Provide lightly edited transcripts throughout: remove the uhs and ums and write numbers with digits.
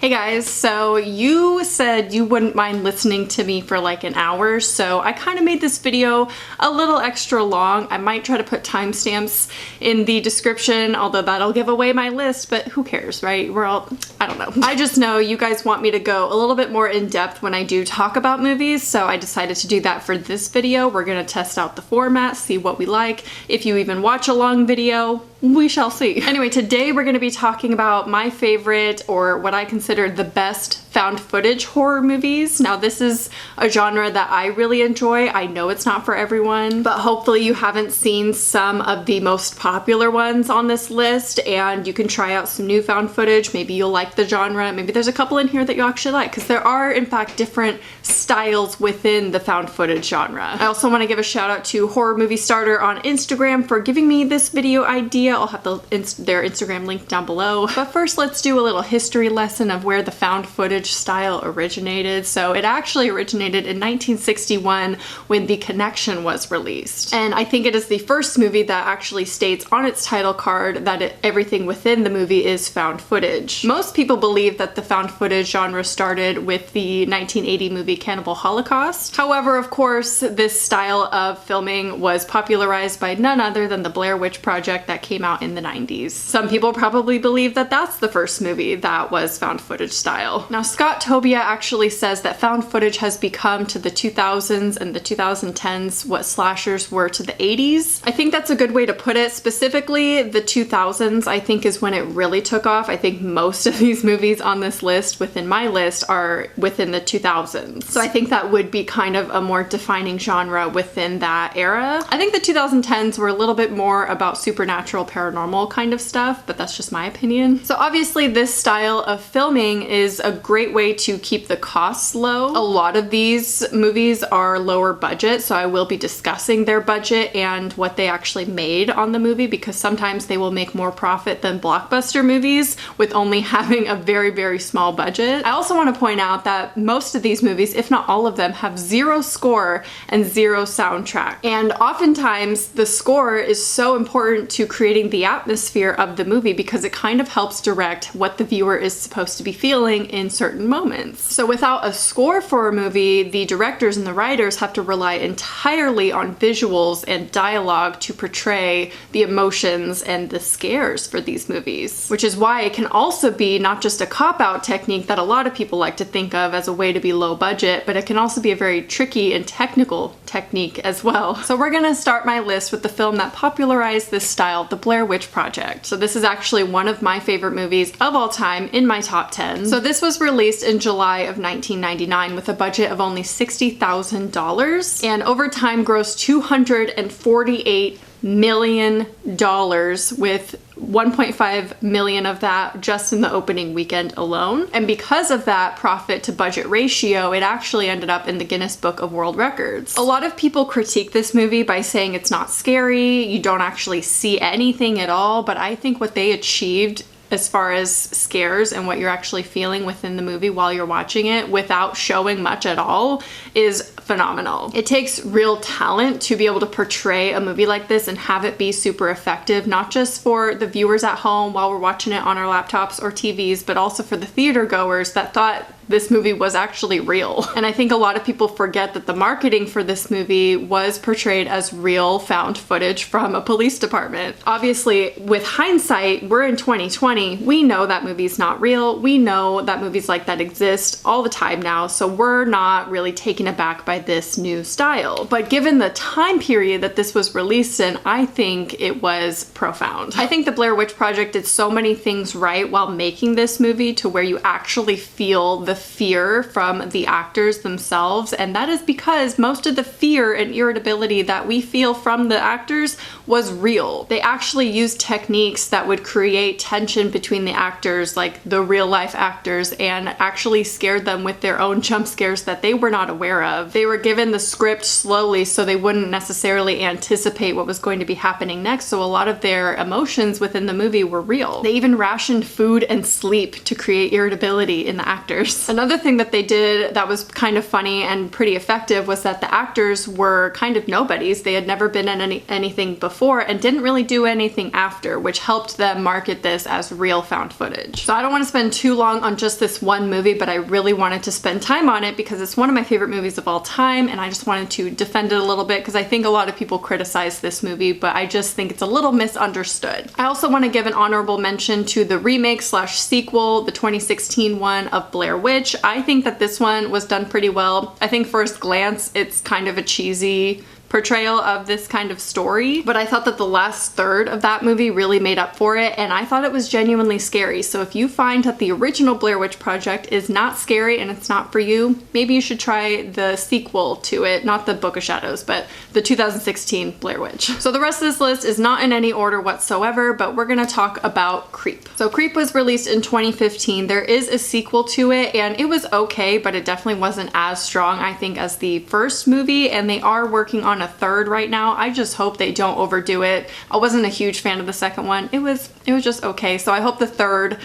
Hey guys, so you said you wouldn't mind listening to me for like an hour, so I kind of made this video a little extra long. I might try to put timestamps in the description, although that'll give away my list, but who cares, right? I don't know. I just know you guys want me to go a little bit more in depth when I do talk about movies, so I decided to do that for this video. We're gonna test out the format, see what we like. If you even watch a long video, we shall see. Anyway, today we're gonna be talking about my favorite, or what I consider the best found footage horror movies. Now this is a genre that I really enjoy. I know it's not for everyone, but hopefully you haven't seen some of the most popular ones on this list and you can try out some new found footage. Maybe you'll like the genre. Maybe there's a couple in here that you actually like, because there are in fact different styles within the found footage genre. I also want to give a shout out to Horror Movie Starter on Instagram for giving me this video idea. I'll have their Instagram link down below. But first, let's do a little history lesson of where the found footage style originated. So it actually originated in 1961 when The Connection was released. And I think it is the first movie that actually states on its title card that everything within the movie is found footage. Most people believe that the found footage genre started with the 1980 movie Cannibal Holocaust. However, of course, this style of filming was popularized by none other than the Blair Witch Project that came out in the 90s. Some people probably believe that that's the first movie that was found footage style. Now, Scott Tobia actually says that found footage has become to the 2000s and the 2010s what slashers were to the 80s. I think that's a good way to put it. Specifically, the 2000s I think is when it really took off. I think most of these movies on this list, within my list, are within the 2000s. So I think that would be kind of a more defining genre within that era. I think the 2010s were a little bit more about supernatural, paranormal kind of stuff, but that's just my opinion. So obviously this style of filming is a great way to keep the costs low. A lot of these movies are lower budget, so I will be discussing their budget and what they actually made on the movie, because sometimes they will make more profit than blockbuster movies with only having a very, very small budget. I also want to point out that most of these movies, if not all of them, have zero score and zero soundtrack. And oftentimes the score is so important to creating the atmosphere of the movie because it kind of helps direct what the viewer is supposed to be feeling in certain moments. So without a score for a movie, the directors and the writers have to rely entirely on visuals and dialogue to portray the emotions and the scares for these movies, which is why it can also be not just a cop-out technique that a lot of people like to think of as a way to be low budget, but it can also be a very tricky and technical technique as well. So we're gonna start my list with the film that popularized this style, The Blair Witch Project. So this is actually one of my favorite movies of all time, in my top 10. So this was released in July of 1999 with a budget of only $60,000 and over time grossed $248 million, with 1.5 million of that just in the opening weekend alone. And because of that profit to budget ratio, it actually ended up in the Guinness Book of World Records. A lot of people critique this movie by saying it's not scary, you don't actually see anything at all, but I think what they achieved as far as scares and what you're actually feeling within the movie while you're watching it without showing much at all is phenomenal. It takes real talent to be able to portray a movie like this and have it be super effective, not just for the viewers at home while we're watching it on our laptops or TVs, but also for the theater goers that thought this movie was actually real. And I think a lot of people forget that the marketing for this movie was portrayed as real found footage from a police department. Obviously, with hindsight, we're in 2020. We know that movie's not real. We know that movies like that exist all the time now, so we're not really taken aback by this new style. But given the time period that this was released in, I think it was profound. I think the Blair Witch Project did so many things right while making this movie to where you actually feel the fear from the actors themselves, and that is because most of the fear and irritability that we feel from the actors was real. They actually used techniques that would create tension between the actors, like the real life actors, and actually scared them with their own jump scares that they were not aware of. They were given the script slowly so they wouldn't necessarily anticipate what was going to be happening next, so a lot of their emotions within the movie were real. They even rationed food and sleep to create irritability in the actors. this. Another thing that they did that was kind of funny and pretty effective was that the actors were kind of nobodies. They had never been in anything before and didn't really do anything after, which helped them market this as real found footage. So I don't want to spend too long on just this one movie, but I really wanted to spend time on it because it's one of my favorite movies of all time, and I just wanted to defend it a little bit because I think a lot of people criticize this movie, but I just think it's a little misunderstood. I also want to give an honorable mention to the remake slash sequel, the 2016 one of Blair Witch. I think that this one was done pretty well. I think first glance it's kind of a cheesy portrayal of this kind of story, but I thought that the last third of that movie really made up for it, and I thought it was genuinely scary. So if you find that the original Blair Witch Project is not scary and it's not for you, maybe you should try the sequel to it, not the Book of Shadows, but the 2016 Blair Witch. So the rest of this list is not in any order whatsoever, but we're gonna talk about Creep. So Creep was released in 2015. There is a sequel to it, and it was okay, but it definitely wasn't as strong, I think, as the first movie, and they are working on a third right now. I just hope they don't overdo it. I wasn't a huge fan of the second one. It was just okay. So I hope the third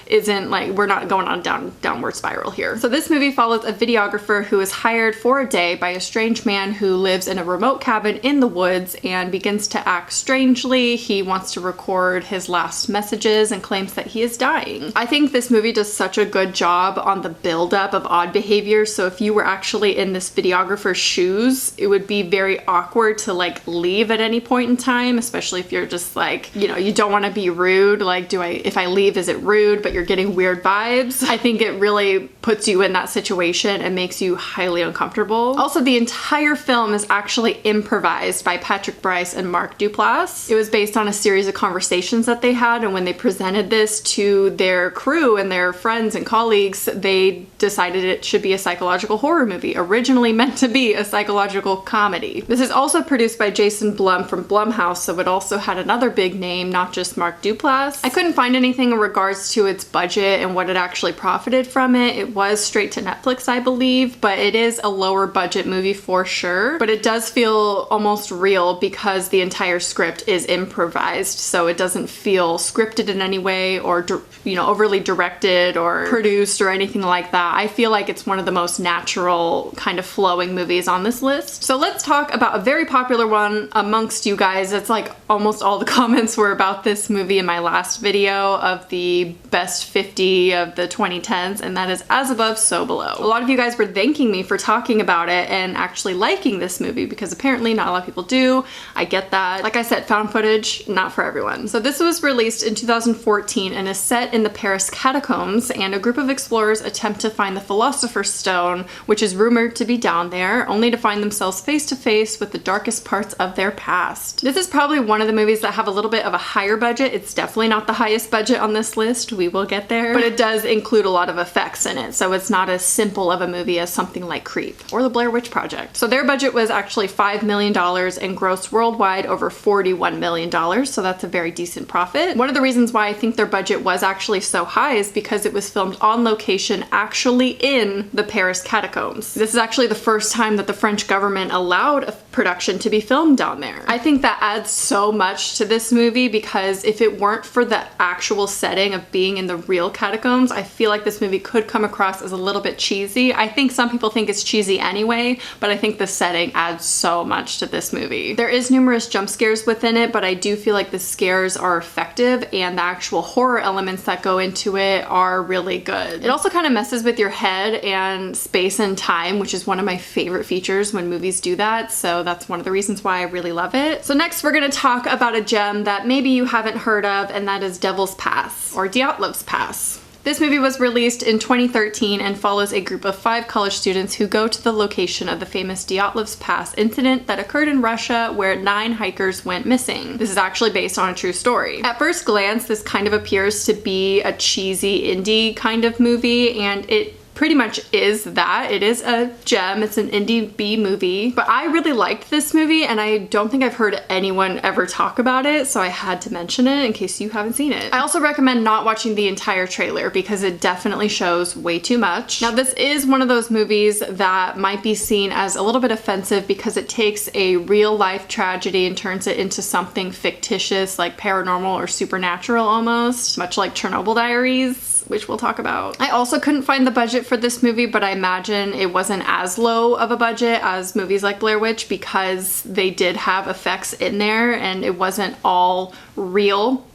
isn't like, we're not going on a downward spiral here. So this movie follows a videographer who is hired for a day by a strange man who lives in a remote cabin in the woods and begins to act strangely. He wants to record his last messages and claims that he is dying. I think this movie does such a good job on the buildup of odd behavior. So if you were actually in this videographer's shoes, it would be very awkward to like leave at any point in time, especially if you're just like, you know, you don't want to be rude. Like, if I leave, is it rude? But you're getting weird vibes. I think it really puts you in that situation and makes you highly uncomfortable. Also, the entire film is actually improvised by Patrick Brice and Mark Duplass. It was based on a series of conversations that they had, and when they presented this to their crew and their friends and colleagues, they decided it should be a psychological horror movie, originally meant to be a psychological comedy. This is also produced by Jason Blum from Blumhouse, so it also had another big name, not just Mark Duplass. I couldn't find anything in regards to its budget and what it actually profited from it. It was straight to Netflix, I believe, but it is a lower budget movie for sure. But it does feel almost real because the entire script is improvised, so it doesn't feel scripted in any way or, you know, overly directed or produced or anything like that. I feel like it's one of the most natural kind of flowing movies on this list. So let's talk about a very popular one amongst you guys. It's like almost all the comments were about this movie in my last video of the best 50 of the 2010s, and that is As Above, So Below. A lot of you guys were thanking me for talking about it and actually liking this movie because apparently not a lot of people do. I get that. Like I said, found footage, not for everyone. So this was released in 2014 and is set in the Paris catacombs, and a group of explorers attempt to find the Philosopher's Stone, which is rumored to be down there, only to find themselves face to face with the darkest parts of their past. This is probably one of the movies that have a little bit of a higher budget. It's definitely not the highest budget on this list. We will get there, but it does include a lot of effects in it, so it's not as simple of a movie as something like Creep or the Blair Witch Project. So their budget was actually $5 million and grossed worldwide over $41 million, so that's a very decent profit. One of the reasons why I think their budget was actually so high is because it was filmed on location actually in the Paris catacombs. This is actually the first time that the French government allowed a production to be filmed down there. I think that adds so much to this movie because if it weren't for the actual setting of being in the real catacombs, I feel like this movie could come across as a little bit cheesy. I think some people think it's cheesy anyway, but I think the setting adds so much to this movie. There is numerous jump scares within it, but I do feel like the scares are effective and the actual horror elements that go into it are really good. It also kind of messes with your head and space and time, which is one of my favorite features when movies do that, so that's one of the reasons why I really love it. So next we're going to talk about a gem that maybe you haven't heard of, and that is Devil's Pass, or Dyatlov's Pass. This movie was released in 2013 and follows a group of 5 college students who go to the location of the famous Dyatlov's Pass incident that occurred in Russia where 9 hikers went missing. This is actually based on a true story. At first glance, this kind of appears to be a cheesy indie kind of movie, and it pretty much is that. It is a gem. It's an indie B movie, but I really liked this movie and I don't think I've heard anyone ever talk about it, so I had to mention it in case you haven't seen it. I also recommend not watching the entire trailer because it definitely shows way too much. Now this is one of those movies that might be seen as a little bit offensive because it takes a real life tragedy and turns it into something fictitious like paranormal or supernatural almost, much like Chernobyl Diaries. which we'll talk about. I also couldn't find the budget for this movie, but I imagine it wasn't as low of a budget as movies like Blair Witch because they did have effects in there and it wasn't all real.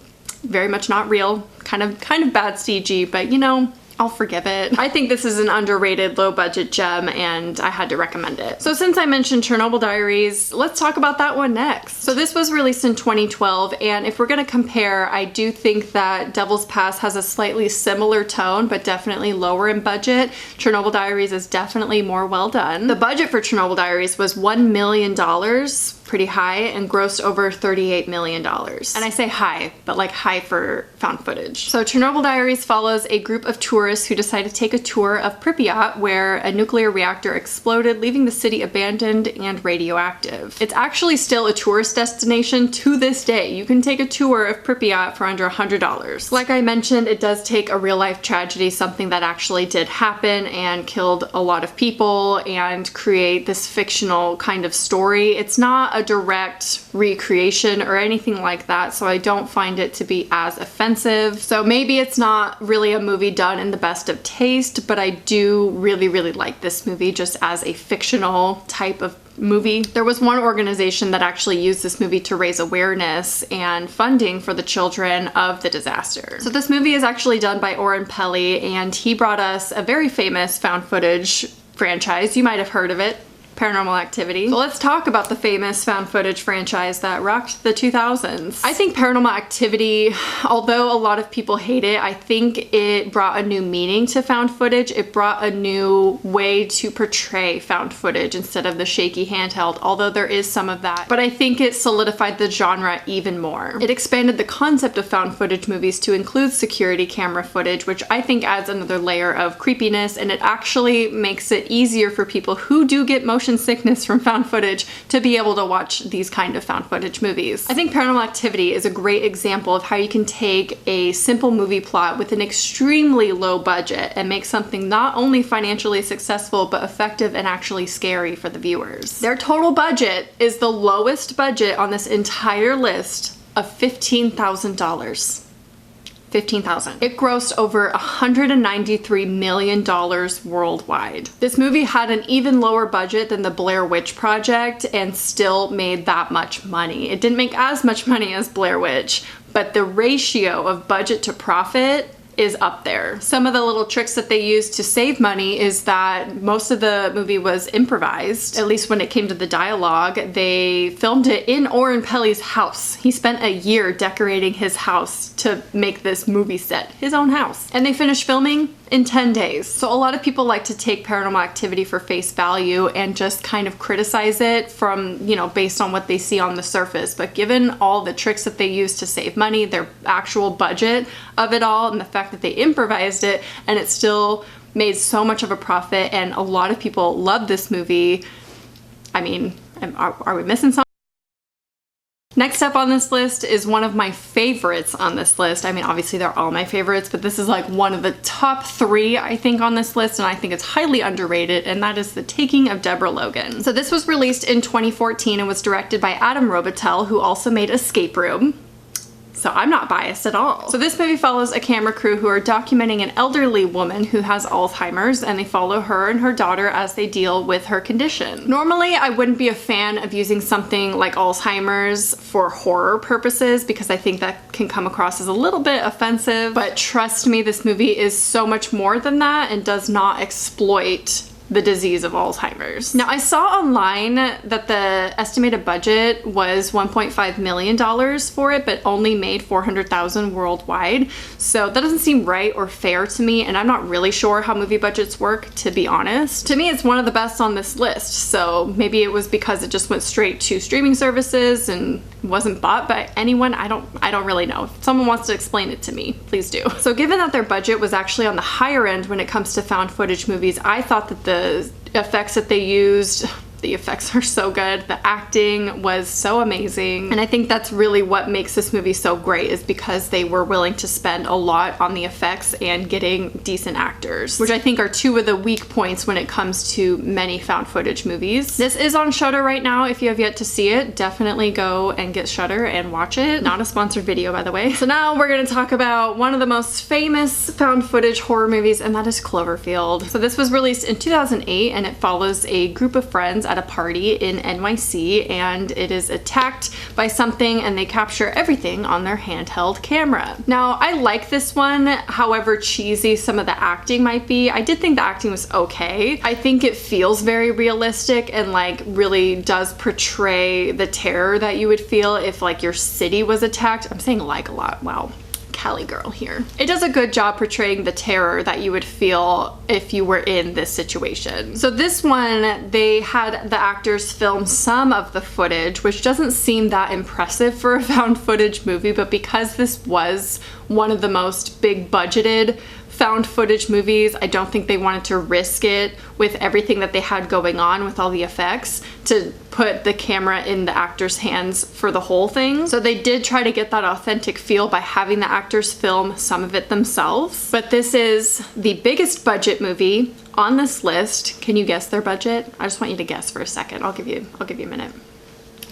Very much not real. Kind of bad CG, but you know, I'll forgive it. I think this is an underrated low budget gem and I had to recommend it. So since I mentioned Chernobyl Diaries, let's talk about that one next. So this was released in 2012 and if we're gonna compare, I do think that Devil's Pass has a slightly similar tone but definitely lower in budget. Chernobyl Diaries is definitely more well done. The budget for Chernobyl Diaries was $1 million, pretty high, and grossed over $38 million. And I say high, but like high for found footage. So Chernobyl Diaries follows a group of tourists who decide to take a tour of Pripyat, where a nuclear reactor exploded, leaving the city abandoned and radioactive. It's actually still a tourist destination to this day. You can take a tour of Pripyat for under $100. Like I mentioned, it does take a real life tragedy, something that actually did happen and killed a lot of people, and create this fictional kind of story. It's not a direct recreation or anything like that, so I don't find it to be as offensive. So maybe it's not really a movie done in the best of taste, but I do really like this movie just as a fictional type of movie. There was one organization that actually used this movie to raise awareness and funding for the children of the disaster. So this movie is actually done by Oren Peli, and he brought us a very famous found footage franchise. You might have heard of it. Paranormal Activity. So let's talk about the famous found footage franchise that rocked the 2000s. I think Paranormal Activity, although a lot of people hate it, I think it brought a new meaning to found footage. It brought a new way to portray found footage instead of the shaky handheld, although there is some of that. But I think it solidified the genre even more. It expanded the concept of found footage movies to include security camera footage, which I think adds another layer of creepiness, and it actually makes it easier for people who do get motion sickness from found footage to be able to watch these kind of found footage movies. I think Paranormal Activity is a great example of how you can take a simple movie plot with an extremely low budget and make something not only financially successful but effective and actually scary for the viewers. Their total budget is the lowest budget on this entire list of $15,000. $15,000. It grossed over $193 million worldwide. This movie had an even lower budget than the Blair Witch Project and still made that much money. It didn't make as much money as Blair Witch, but the ratio of budget to profit is up there. Some of the little tricks that they used to save money is that most of the movie was improvised, at least when it came to the dialogue. They filmed it in Oren Peli's house. He spent a year decorating his house to make this movie set, his own house. And they finished filming in 10 days. So a lot of people like to take Paranormal Activity for face value and just kind of criticize it from, you know, based on what they see on the surface. But given all the tricks that they used to save money, their actual budget of it all, and the fact that they improvised it and it still made so much of a profit, and a lot of people love this movie. I mean, are we missing something? Next up on this list is one of my favorites on this list. I mean, obviously they're all my favorites, but this is like one of the top 3, I think, on this list, and I think it's highly underrated, and that is The Taking of Deborah Logan. So this was released in 2014 and was directed by Adam Robitel, who also made Escape Room. So I'm not biased at all. So this movie follows a camera crew who are documenting an elderly woman who has Alzheimer's, and they follow her and her daughter as they deal with her condition. Normally, I wouldn't be a fan of using something like Alzheimer's for horror purposes because I think that can come across as a little bit offensive, but trust me, this movie is so much more than that and does not exploit the disease of Alzheimer's. Now, I saw online that the estimated budget was $1.5 million for it, but only made $400,000 worldwide. So that doesn't seem right or fair to me, and I'm not really sure how movie budgets work, to be honest. To me, it's one of the best on this list, so maybe it was because it just went straight to streaming services and wasn't bought by anyone. I don't really know. If someone wants to explain it to me, please do. So given that their budget was actually on the higher end when it comes to found footage movies, I thought that the effects that they used The effects are so good. The acting was so amazing. And I think that's really what makes this movie so great, is because they were willing to spend a lot on the effects and getting decent actors, which I think are two of the weak points when it comes to many found footage movies. This is on Shudder right now. If you have yet to see it, definitely go and get Shudder and watch it. Not a sponsored video, by the way. So now we're gonna talk about one of the most famous found footage horror movies, and that is Cloverfield. So this was released in 2008, and it follows a group of friends at a party in NYC, and it is attacked by something, and they capture everything on their handheld camera. Now, I like this one, however cheesy some of the acting might be. I did think the acting was okay. I think it feels very realistic and like really does portray the terror that you would feel if like your city was attacked. I'm saying like a lot, wow. Cali girl here. It does a good job portraying the terror that you would feel if you were in this situation. So this one, they had the actors film some of the footage, which doesn't seem that impressive for a found footage movie, but because this was one of the most big budgeted found footage movies, I don't think they wanted to risk it with everything that they had going on with all the effects to put the camera in the actors' hands for the whole thing. So they did try to get that authentic feel by having the actors film some of it themselves. But this is the biggest budget movie on this list. Can you guess their budget? I just want you to guess for a second. I'll give you a minute.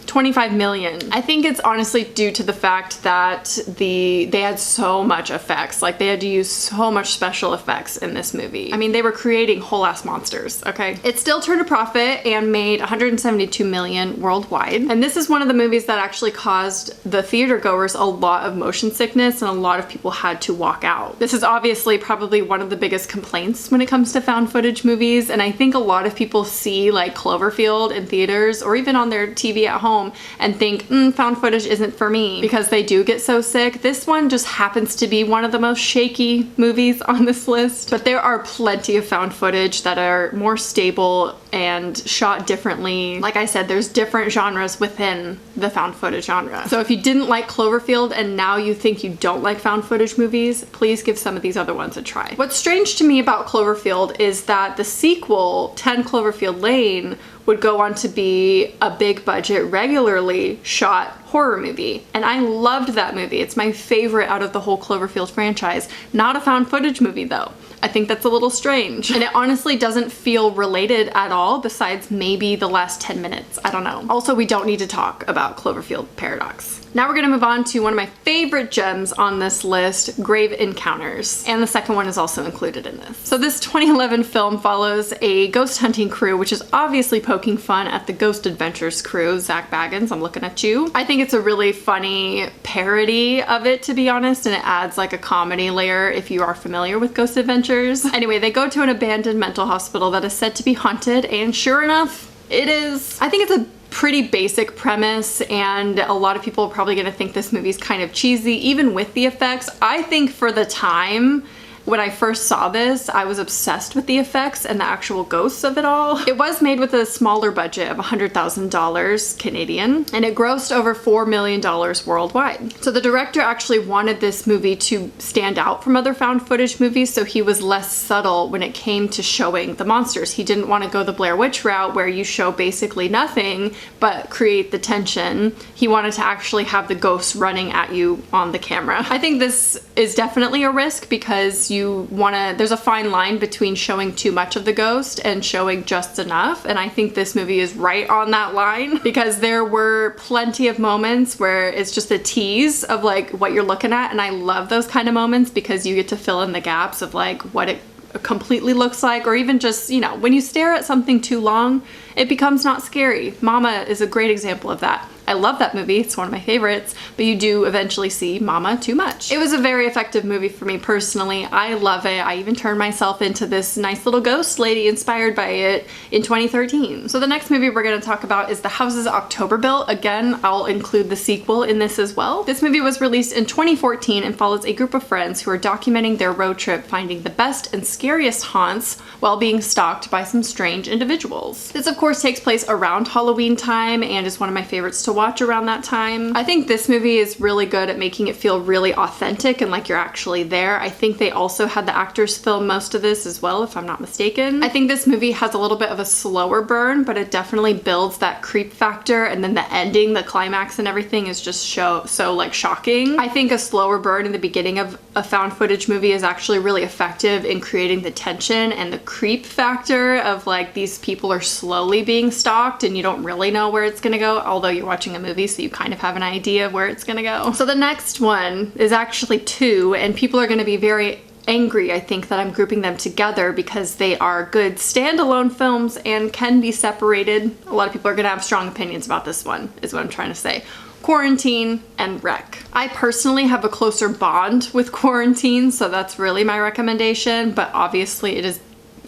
25 million. I think it's honestly due to the fact that they had so much effects. Like they had to use so much special effects in this movie. I mean, they were creating whole ass monsters, okay? It still turned a profit and made 172 million worldwide. And this is one of the movies that actually caused the theater goers a lot of motion sickness, and a lot of people had to walk out. This is obviously probably one of the biggest complaints when it comes to found footage movies. And I think a lot of people see like Cloverfield in theaters or even on their TV at home and think, found footage isn't for me, because they do get so sick. This one just happens to be one of the most shaky movies on this list, but there are plenty of found footage that are more stable and shot differently. Like I said, there's different genres within the found footage genre. So if you didn't like Cloverfield and now you think you don't like found footage movies, please give some of these other ones a try. What's strange to me about Cloverfield is that the sequel, 10 Cloverfield Lane, would go on to be a big budget, regularly shot horror movie. And I loved that movie. It's my favorite out of the whole Cloverfield franchise. Not a found footage movie though. I think that's a little strange. And it honestly doesn't feel related at all, besides maybe the last 10 minutes. I don't know. Also, we don't need to talk about Cloverfield Paradox. Now we're gonna move on to one of my favorite gems on this list, Grave Encounters. And the second one is also included in this. So this 2011 film follows a ghost hunting crew, which is obviously poking fun at the Ghost Adventures crew. Zach Baggins, I'm looking at you. I think it's a really funny parody of it, to be honest, and it adds like a comedy layer if you are familiar with Ghost Adventures. Anyway, they go to an abandoned mental hospital that is said to be haunted, and sure enough, it is. I think it's a pretty basic premise, and a lot of people are probably gonna think this movie's kind of cheesy, even with the effects. I think for the time, when I first saw this, I was obsessed with the effects and the actual ghosts of it all. It was made with a smaller budget of $100,000 Canadian, and it grossed over $4 million worldwide. So the director actually wanted this movie to stand out from other found footage movies, so he was less subtle when it came to showing the monsters. He didn't want to go the Blair Witch route where you show basically nothing but create the tension. He wanted to actually have the ghosts running at you on the camera. I think this is definitely a risk, because there's a fine line between showing too much of the ghost and showing just enough, and I think this movie is right on that line, because there were plenty of moments where it's just a tease of like what you're looking at, and I love those kind of moments because you get to fill in the gaps of like what it completely looks like, or even just, you know, when you stare at something too long, it becomes not scary. Mama is a great example of that. I love that movie, it's one of my favorites, but you do eventually see Mama too much. It was a very effective movie for me personally. I love it. I even turned myself into this nice little ghost lady inspired by it in 2013. So the next movie we're gonna talk about is The Houses October Built. Again, I'll include the sequel in this as well. This movie was released in 2014 and follows a group of friends who are documenting their road trip, finding the best and scariest haunts while being stalked by some strange individuals. This of course takes place around Halloween time and is one of my favorites to watch around that time. I think this movie is really good at making it feel really authentic and like you're actually there. I think they also had the actors film most of this as well, if I'm not mistaken. I think this movie has a little bit of a slower burn, but it definitely builds that creep factor, and then the ending, the climax and everything is just so like shocking. I think a slower burn in the beginning of a found footage movie is actually really effective in creating the tension and the creep factor of like these people are slowly being stalked and you don't really know where it's gonna go, although you're watching a movie so you kind of have an idea of where it's gonna go. So the next one is actually two, and people are gonna be very angry, I think, that I'm grouping them together because they are good standalone films and can be separated. A lot of people are gonna have strong opinions about this one, is what I'm trying to say. Quarantine and Wreck. I personally have a closer bond with Quarantine, so that's really my recommendation, but obviously it is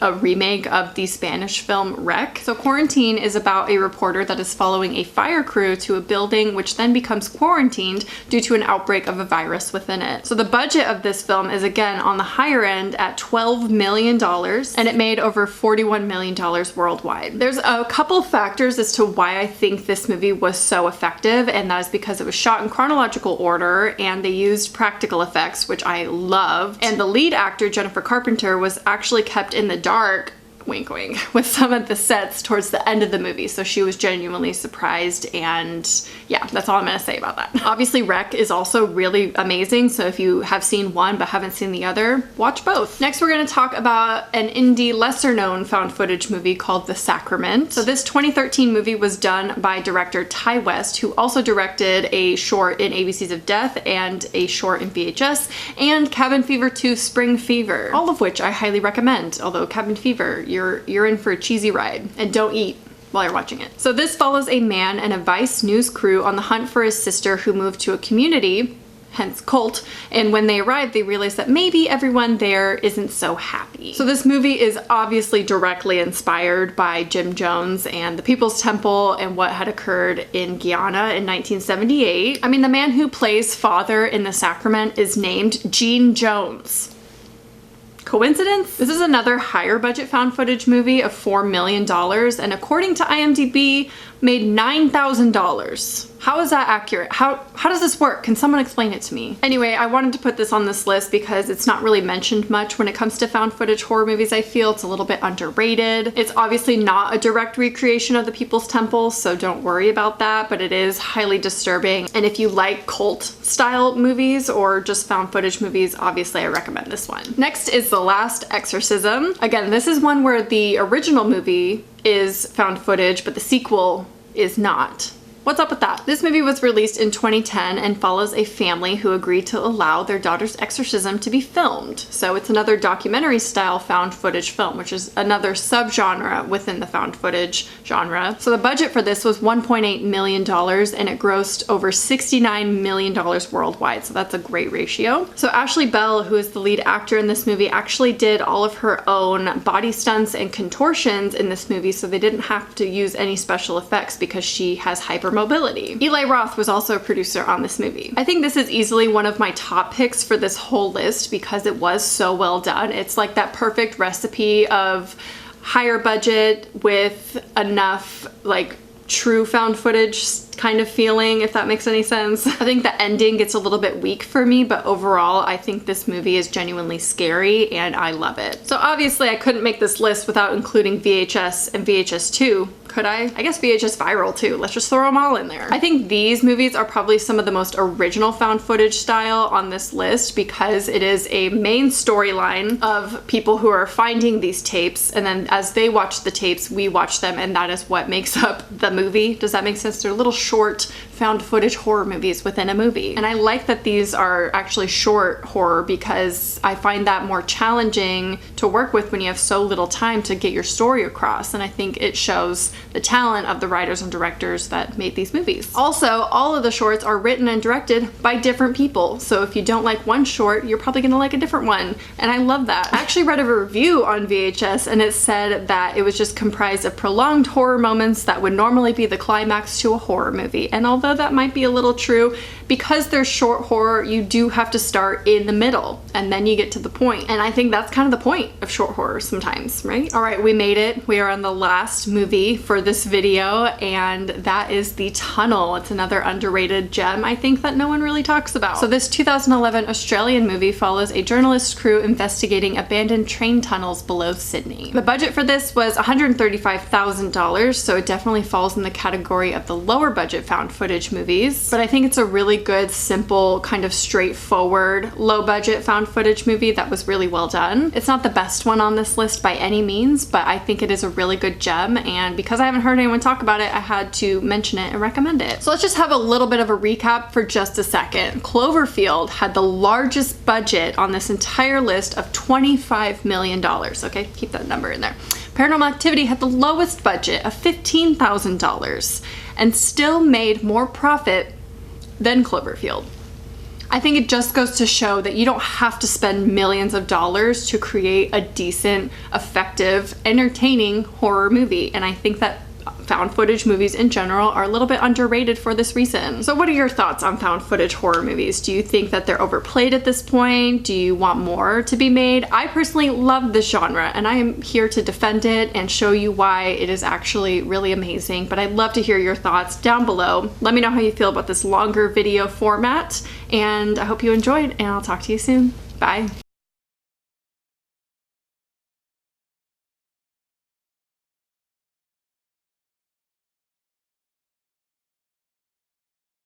a remake of the Spanish film Wreck. So Quarantine is about a reporter that is following a fire crew to a building which then becomes quarantined due to an outbreak of a virus within it. So the budget of this film is again on the higher end at $12 million, and it made over $41 million worldwide. There's a couple factors as to why I think this movie was so effective, and that is because it was shot in chronological order and they used practical effects, which I loved. And the lead actor, Jennifer Carpenter, was actually kept in the dark, wink wink, with some of the sets towards the end of the movie, so she was genuinely surprised, and yeah, that's all I'm gonna say about that. Obviously Wreck is also really amazing, so if you have seen one but haven't seen the other, watch both. Next we're gonna talk about an indie lesser known found footage movie called The Sacrament. So this 2013 movie was done by director Ty West, who also directed a short in ABCs of Death and a short in VHS and Cabin Fever 2 Spring Fever, all of which I highly recommend, although Cabin Fever, you're in for a cheesy ride, and don't eat while you're watching it. So this follows a man and a Vice News crew on the hunt for his sister who moved to a community, hence cult, and when they arrive they realize that maybe everyone there isn't so happy. So this movie is obviously directly inspired by Jim Jones and the People's Temple and what had occurred in Guyana in 1978. I mean, the man who plays Father in The Sacrament is named Gene Jones. Coincidence? This is another higher budget found footage movie of $4 million, and according to IMDb, made $9,000. How is that accurate? How does this work? Can someone explain it to me? Anyway, I wanted to put this on this list because it's not really mentioned much when it comes to found footage horror movies. I feel it's a little bit underrated. It's obviously not a direct recreation of the People's Temple, so don't worry about that, but it is highly disturbing. And if you like cult style movies or just found footage movies, obviously I recommend this one. Next is The Last Exorcism. Again, this is one where the original movie is found footage, but the sequel is not. What's up with that? This movie was released in 2010 and follows a family who agreed to allow their daughter's exorcism to be filmed. So it's another documentary style found footage film, which is another subgenre within the found footage genre. So the budget for this was $1.8 million and it grossed over $69 million worldwide. So that's a great ratio. So Ashley Bell, who is the lead actor in this movie, actually did all of her own body stunts and contortions in this movie, so they didn't have to use any special effects because she has hypermobility. Eli Roth was also a producer on this movie. I think this is easily one of my top picks for this whole list because it was so well done. It's like that perfect recipe of higher budget with enough like true found footage kind of feeling, if that makes any sense. I think the ending gets a little bit weak for me, but overall I think this movie is genuinely scary and I love it. So obviously I couldn't make this list without including VHS and VHS 2. Could I? I guess VHS Viral too. Let's just throw them all in there. I think these movies are probably some of the most original found footage style on this list because it is a main storyline of people who are finding these tapes, and then as they watch the tapes, we watch them, and that is what makes up the movie. Does that make sense? They're little short found footage horror movies within a movie. And I like that these are actually short horror because I find that more challenging to work with when you have so little time to get your story across, and I think it shows the talent of the writers and directors that made these movies. Also, all of the shorts are written and directed by different people, so if you don't like one short, you're probably gonna like a different one, and I love that. I actually read a review on VHS and it said that it was just comprised of prolonged horror moments that would normally be the climax to a horror movie, and although although that might be a little true. Because they're short horror, you do have to start in the middle and then you get to the point. And I think that's kind of the point of short horror sometimes, right? All right, we made it. We are on the last movie for this video, and that is The Tunnel. It's another underrated gem, I think, that no one really talks about. So this 2011 Australian movie follows a journalist crew investigating abandoned train tunnels below Sydney. The budget for this was $135,000, so it definitely falls in the category of the lower budget found footage movies. But I think it's a really good, simple, kind of straightforward, low budget found footage movie that was really well done. It's not the best one on this list by any means, but I think it is a really good gem, and because I haven't heard anyone talk about it, I had to mention it and recommend it. So let's just have a little bit of a recap for just a second. Cloverfield had the largest budget on this entire list of $25 million. Okay, keep that number in there. Paranormal Activity had the lowest budget of $15,000 and still made more profit than Cloverfield. I think it just goes to show that you don't have to spend millions of dollars to create a decent, effective, entertaining horror movie. And I think that found footage movies in general are a little bit underrated for this reason. So what are your thoughts on found footage horror movies? Do you think that they're overplayed at this point? Do you want more to be made? I personally love this genre, and I am here to defend it and show you why it is actually really amazing. But I'd love to hear your thoughts down below. Let me know how you feel about this longer video format, and I hope you enjoyed, and I'll talk to you soon. Bye.